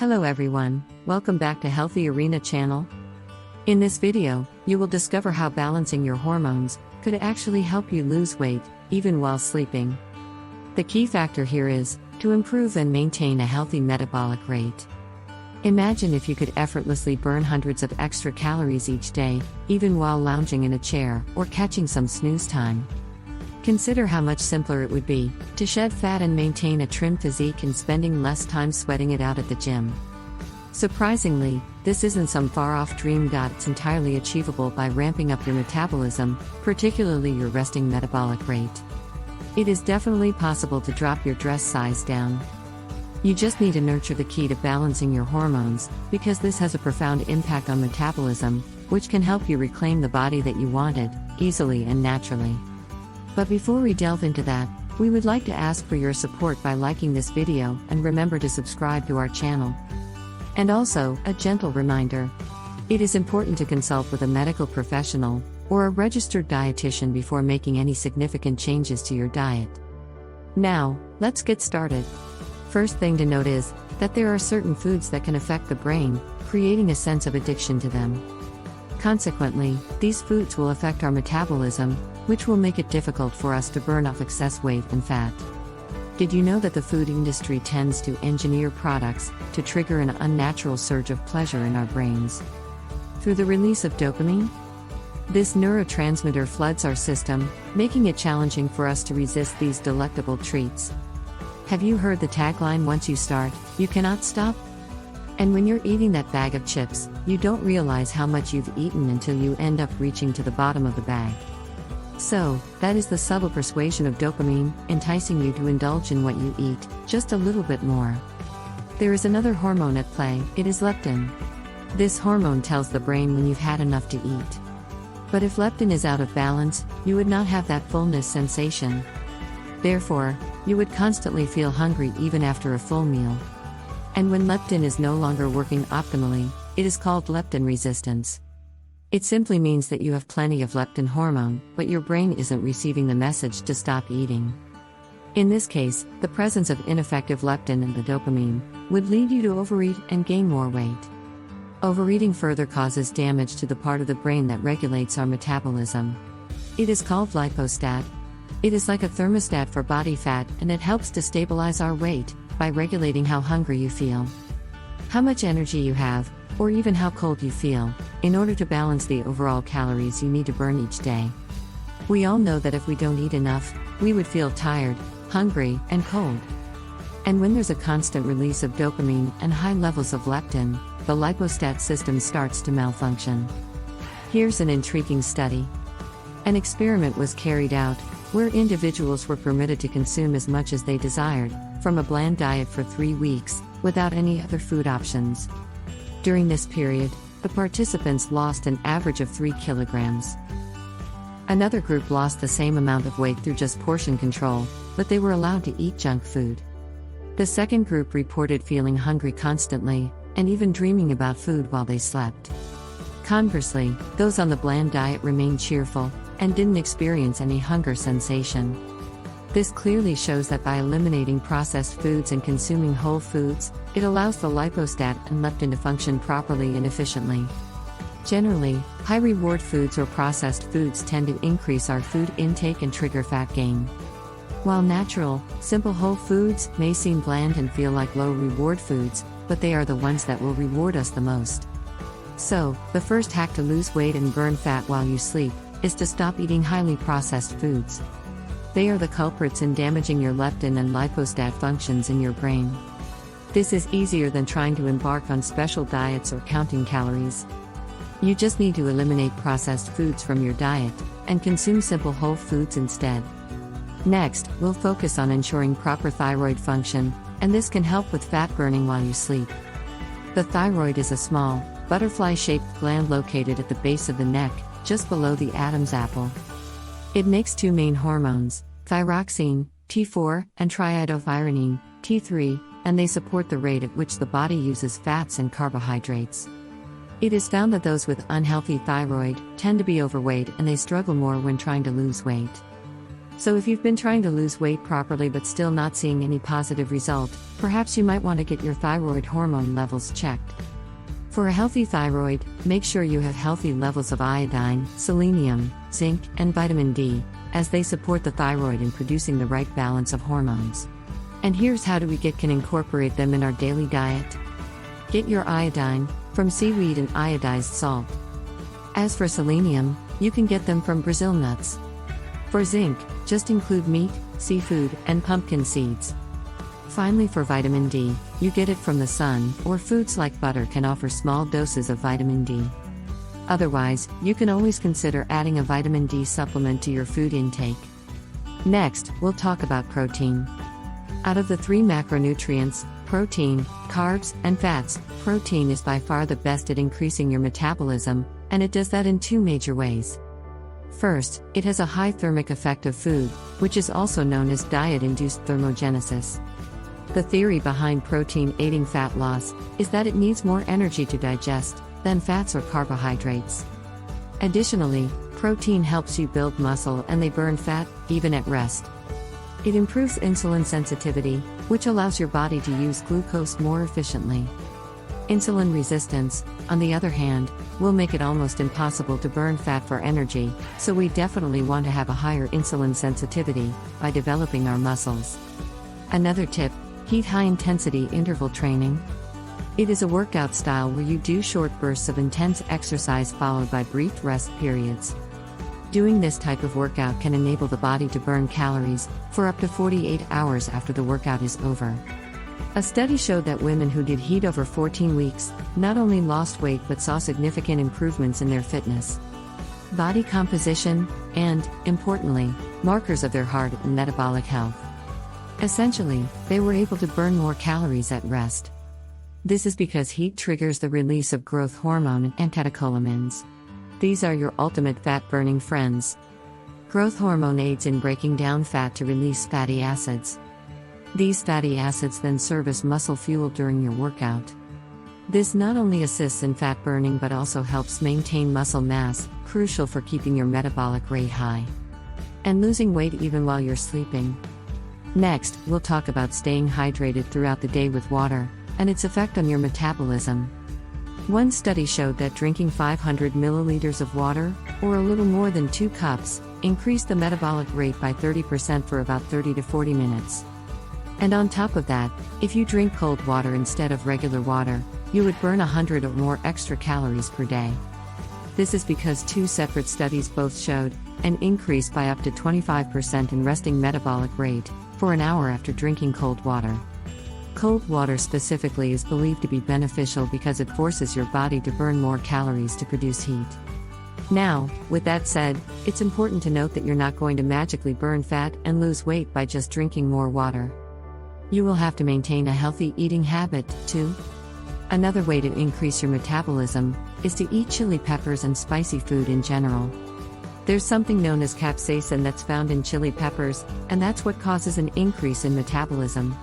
Hello everyone, welcome back to Healthy Arena channel. In this video, you will discover how balancing your hormones could actually help you lose weight, even while sleeping. The key factor here is to improve and maintain a healthy metabolic rate. Imagine if you could effortlessly burn hundreds of extra calories each day, even while lounging in a chair or catching some snooze time. Consider how much simpler it would be to shed fat and maintain a trim physique and spending less time sweating it out at the gym. Surprisingly, this isn't some far-off dream. It's entirely achievable by ramping up your metabolism, particularly your resting metabolic rate. It is definitely possible to drop your dress size down. You just need to nurture the key to balancing your hormones, because this has a profound impact on metabolism, which can help you reclaim the body that you wanted, easily and naturally. But before we delve into that, we would like to ask for your support by liking this video and remember to subscribe to our channel. And also, a gentle reminder. It is important to consult with a medical professional or a registered dietitian before making any significant changes to your diet. Now, let's get started. First thing to note is that there are certain foods that can affect the brain, creating a sense of addiction to them. Consequently, these foods will affect our metabolism, which will make it difficult for us to burn off excess weight and fat. Did you know that the food industry tends to engineer products to trigger an unnatural surge of pleasure in our brains through the release of dopamine? This neurotransmitter floods our system, making it challenging for us to resist these delectable treats. Have you heard the tagline, "Once you start, you cannot stop"? And when you're eating that bag of chips, you don't realize how much you've eaten until you end up reaching to the bottom of the bag. So, that is the subtle persuasion of dopamine, enticing you to indulge in what you eat, just a little bit more. There is another hormone at play, it is leptin. This hormone tells the brain when you've had enough to eat. But if leptin is out of balance, you would not have that fullness sensation. Therefore, you would constantly feel hungry even after a full meal. And when leptin is no longer working optimally, it is called leptin resistance. It simply means that you have plenty of leptin hormone, but your brain isn't receiving the message to stop eating. In this case, the presence of ineffective leptin and the dopamine would lead you to overeat and gain more weight. Overeating further causes damage to the part of the brain that regulates our metabolism. It is called lipostat. It is like a thermostat for body fat, and it helps to stabilize our weight by regulating how hungry you feel, how much energy you have, or even how cold you feel, in order to balance the overall calories you need to burn each day. We all know that if we don't eat enough, we would feel tired, hungry, and cold. And when there's a constant release of dopamine and high levels of leptin, the lipostat system starts to malfunction. Here's an intriguing study. An experiment was carried out, where individuals were permitted to consume as much as they desired, from a bland diet for 3 weeks, without any other food options. During this period, the participants lost an average of 3 kilograms. Another group lost the same amount of weight through just portion control, but they were allowed to eat junk food. The second group reported feeling hungry constantly, and even dreaming about food while they slept. Conversely, those on the bland diet remained cheerful, and didn't experience any hunger sensation. This clearly shows that by eliminating processed foods and consuming whole foods, it allows the lipostat and leptin to function properly and efficiently. Generally, high-reward foods or processed foods tend to increase our food intake and trigger fat gain. While natural, simple whole foods may seem bland and feel like low-reward foods, but they are the ones that will reward us the most. So, the first hack to lose weight and burn fat while you sleep is to stop eating highly processed foods. They are the culprits in damaging your leptin and lipostat functions in your brain. This is easier than trying to embark on special diets or counting calories. You just need to eliminate processed foods from your diet, and consume simple whole foods instead. Next, we'll focus on ensuring proper thyroid function, and this can help with fat burning while you sleep. The thyroid is a small, butterfly-shaped gland located at the base of the neck, just below the Adam's apple. It makes 2 main hormones, thyroxine, T4, and triiodothyronine, T3, and they support the rate at which the body uses fats and carbohydrates. It is found that those with unhealthy thyroid tend to be overweight, and they struggle more when trying to lose weight. So if you've been trying to lose weight properly but still not seeing any positive result, perhaps you might want to get your thyroid hormone levels checked. For a healthy thyroid, make sure you have healthy levels of iodine, selenium, zinc, and vitamin D, as they support the thyroid in producing the right balance of hormones. And here's how we can incorporate them in our daily diet. Get your iodine from seaweed and iodized salt. As for selenium, you can get them from Brazil nuts. For zinc, just include meat, seafood, and pumpkin seeds. Finally, for vitamin D, you get it from the sun, or foods like butter can offer small doses of vitamin D. Otherwise, you can always consider adding a vitamin D supplement to your food intake. Next, we'll talk about protein. Out of the 3 macronutrients, protein, carbs, and fats, protein is by far the best at increasing your metabolism, and it does that in 2 major ways. First, it has a high thermic effect of food, which is also known as diet-induced thermogenesis. The theory behind protein aiding fat loss is that it needs more energy to digest than fats or carbohydrates. Additionally, protein helps you build muscle and they burn fat, even at rest. It improves insulin sensitivity, which allows your body to use glucose more efficiently. Insulin resistance, on the other hand, will make it almost impossible to burn fat for energy, so we definitely want to have a higher insulin sensitivity by developing our muscles. Another tip: heat high-intensity interval training. It is a workout style where you do short bursts of intense exercise followed by brief rest periods. Doing this type of workout can enable the body to burn calories for up to 48 hours after the workout is over. A study showed that women who did HEAT over 14 weeks not only lost weight but saw significant improvements in their fitness, body composition, and, importantly, markers of their heart and metabolic health. Essentially, they were able to burn more calories at rest. This is because heat triggers the release of growth hormone and catecholamines. These are your ultimate fat-burning friends. Growth hormone aids in breaking down fat to release fatty acids. These fatty acids then serve as muscle fuel during your workout. This not only assists in fat burning but also helps maintain muscle mass, crucial for keeping your metabolic rate high and losing weight even while you're sleeping. Next, we'll talk about staying hydrated throughout the day with water and its effect on your metabolism. One study showed that drinking 500 milliliters of water, or a little more than 2 cups, increased the metabolic rate by 30% for about 30 to 40 minutes. And on top of that, if you drink cold water instead of regular water, you would burn 100 or more extra calories per day. This is because 2 separate studies both showed an increase by up to 25% in resting metabolic rate for an hour after drinking cold water. Cold water specifically is believed to be beneficial because it forces your body to burn more calories to produce heat. Now, with that said, it's important to note that you're not going to magically burn fat and lose weight by just drinking more water. You will have to maintain a healthy eating habit, too. Another way to increase your metabolism is to eat chili peppers and spicy food in general. There's something known as capsaicin that's found in chili peppers, and that's what causes an increase in metabolism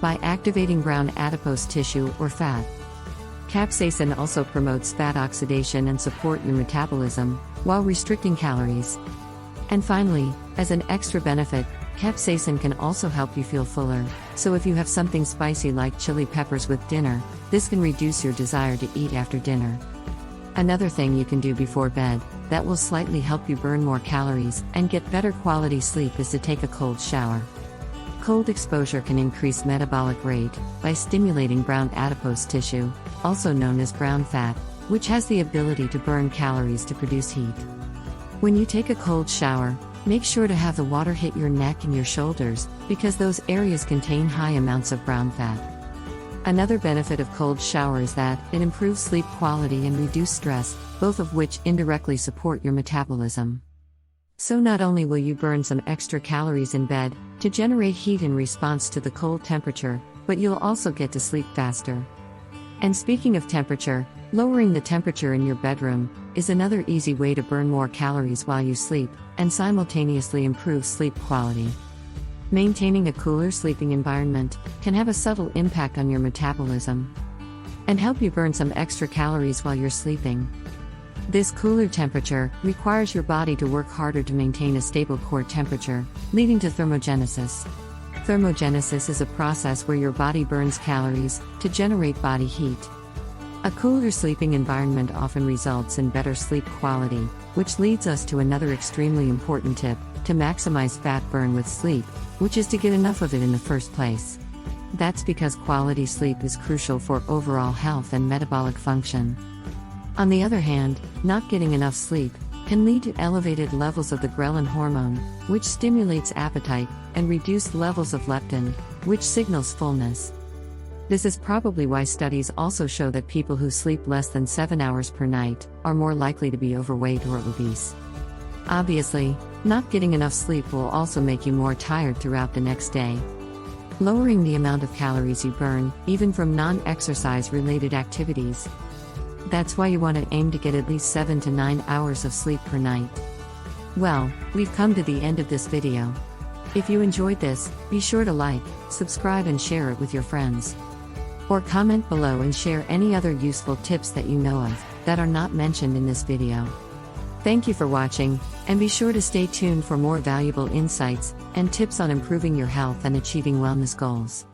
by activating brown adipose tissue or fat. Capsaicin also promotes fat oxidation and support your metabolism while restricting calories. And finally, as an extra benefit, capsaicin can also help you feel fuller, so if you have something spicy like chili peppers with dinner, this can reduce your desire to eat after dinner. Another thing you can do before bed that will slightly help you burn more calories and get better quality sleep is to take a cold shower. Cold exposure can increase metabolic rate by stimulating brown adipose tissue, also known as brown fat, which has the ability to burn calories to produce heat. When you take a cold shower, make sure to have the water hit your neck and your shoulders, because those areas contain high amounts of brown fat. Another benefit of cold shower is that it improves sleep quality and reduces stress, both of which indirectly support your metabolism. So not only will you burn some extra calories in bed to generate heat in response to the cold temperature, but you'll also get to sleep faster. And speaking of temperature, lowering the temperature in your bedroom is another easy way to burn more calories while you sleep and simultaneously improve sleep quality. Maintaining a cooler sleeping environment can have a subtle impact on your metabolism and help you burn some extra calories while you're sleeping. This cooler temperature requires your body to work harder to maintain a stable core temperature, leading to thermogenesis. Thermogenesis is a process where your body burns calories to generate body heat. A cooler sleeping environment often results in better sleep quality, which leads us to another extremely important tip to maximize fat burn with sleep, which is to get enough of it in the first place. That's because quality sleep is crucial for overall health and metabolic function. On the other hand, not getting enough sleep can lead to elevated levels of the ghrelin hormone, which stimulates appetite, and reduced levels of leptin, which signals fullness. This is probably why studies also show that people who sleep less than 7 hours per night are more likely to be overweight or obese. Obviously, not getting enough sleep will also make you more tired throughout the next day. Lowering the amount of calories you burn, even from non-exercise related activities. That's why you want to aim to get at least 7 to 9 hours of sleep per night. Well, we've come to the end of this video. If you enjoyed this, be sure to like, subscribe and share it with your friends. Or comment below and share any other useful tips that you know of, that are not mentioned in this video. Thank you for watching, and be sure to stay tuned for more valuable insights and tips on improving your health and achieving wellness goals.